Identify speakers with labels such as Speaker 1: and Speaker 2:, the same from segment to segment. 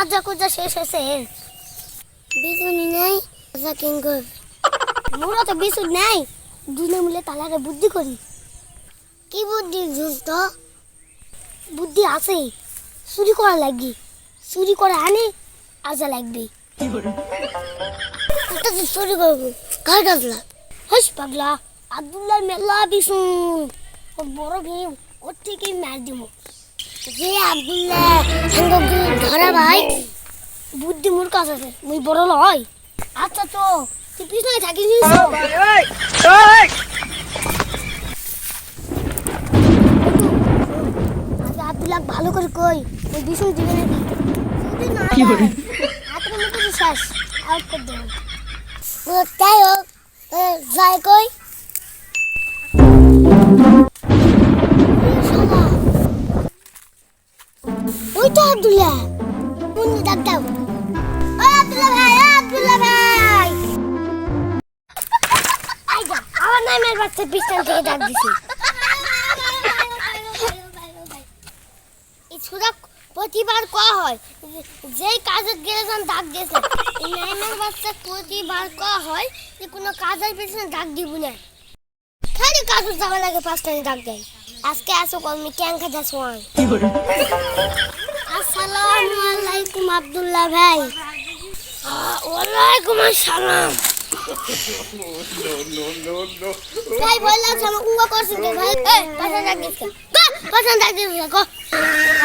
Speaker 1: মাজা কুজা শেষ হয়েছে বিছুনি নাই মাজা কিং কর মোরা তো বিছুনি নাই দুনে মিলে তালারে বুদ্ধি করি কি বুদ্ধি দোস্ত বুদ্ধি আছে চুরি করা লাগবে চুরি করে আনে আজা লাগবে ওটা যে চুরি করবো কার গাছলা হাস পাগলা আব্দুল্লাহ মেলা বিছুন ও বড় ভীম ওর থেকেই মার দিব যে আব্দুল্লাহ সঙ্গে ধরা ভাই বুদ্ধি মোর কাছে আছে মুই বড় লয় আচ্ছা তো তুই পিছনে থাকিস আব্দুল্লাহ ভালো করে কই ওই বিছুন দিবে নাকি যদি না হাতের মধ্যে শেষ আউট করে দেব ও তাই হোক যাই কই ওই তো আব্দুল্লাহ মুন্নি ডাক দাও ওই আব্দুল্লাহ ভাই আইজা আমার নামের বাচ্চা বিছানা থেকে ডাক দিছে এই সুদা প্রতিবার কোয়া হয় যেই কাজে গেলেন ডাক দিয়েছে এই নামের বাচ্চা প্রতিবার কোয়া হয় যে কোনো কাজের পিছনে ডাক দিব না খালি কাজে যাওয়া লাগে পাঁচটা ডাক দেয় আজকে আসো কমি ক্যাং খাজা সোয়ান আসসালামু আলাইকুম আব্দুল্লাহ ভাই ওয়ালাইকুম আসসালাম ভাই বললাম সামনে উঙ্গা করছেন কে ভাই এই পাঁচটা ডাক দিস পাঁচটা ডাক দিস কো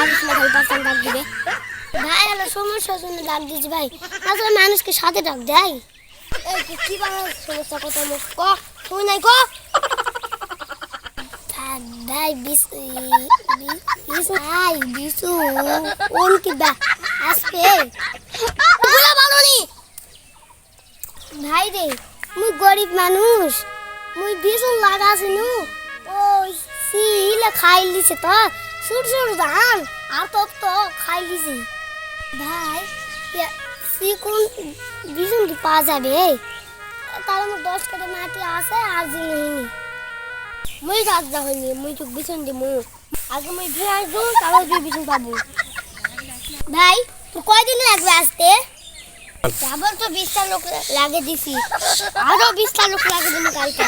Speaker 1: আবিসলা ভাই পাঁচটা ডাক দিবে ভাই হলো সমস্যা শুনে ডাক দিস ভাই আসলে মানুষকে সাথে ডাক দেয় এই কি বাংলা সমস্যা কত মুখ কো তুই নাই কো ভাই বিশু কোন কি বা আসবে বলা ভালো নি ভাই রে মুই গরিব মানুষ মুই বিশু লাগাছি নু ও সিলা খাই লিছে তো ছোট ছোট ধান আর তো খাই লিছি ভাই সি কোন বিশু কি পাওয়া যাবে তার মধ্যে 10 কাটা মাটি আছে আর জিনিস মুই রাজা হইনি মুই তো বিছন দিমু আগে মুই ঘুরে আসবো তারপর তুই বিছন পাবো ভাই তুই কয়দিন লাগবে আসতে আবার তো 20টা লোক লাগে দিছি আরো 20টা লোক লাগে দিন কালকে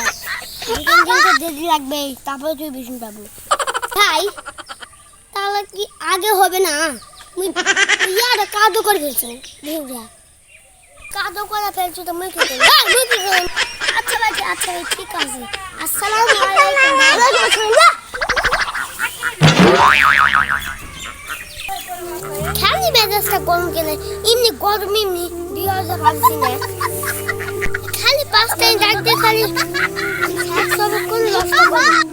Speaker 1: দিন তো দেরি লাগবে তারপর তুই বিছন পাবো ভাই তাহলে কি আগে হবে না মুই ইয়ার কাদো করে ফেলছি দেউরা কাদো করে ফেলছি তো মুই কি করব মুই কি করব আচ্ছা ভাই ঠিক আছে আসসালামু আলাইকুম খালি মেজাজটা গরম কেনে এমনি গরম এমনি বিয়ে পারছি না খালি 5 টাইম ডাক দিয়ে খালি সব কোন লস করে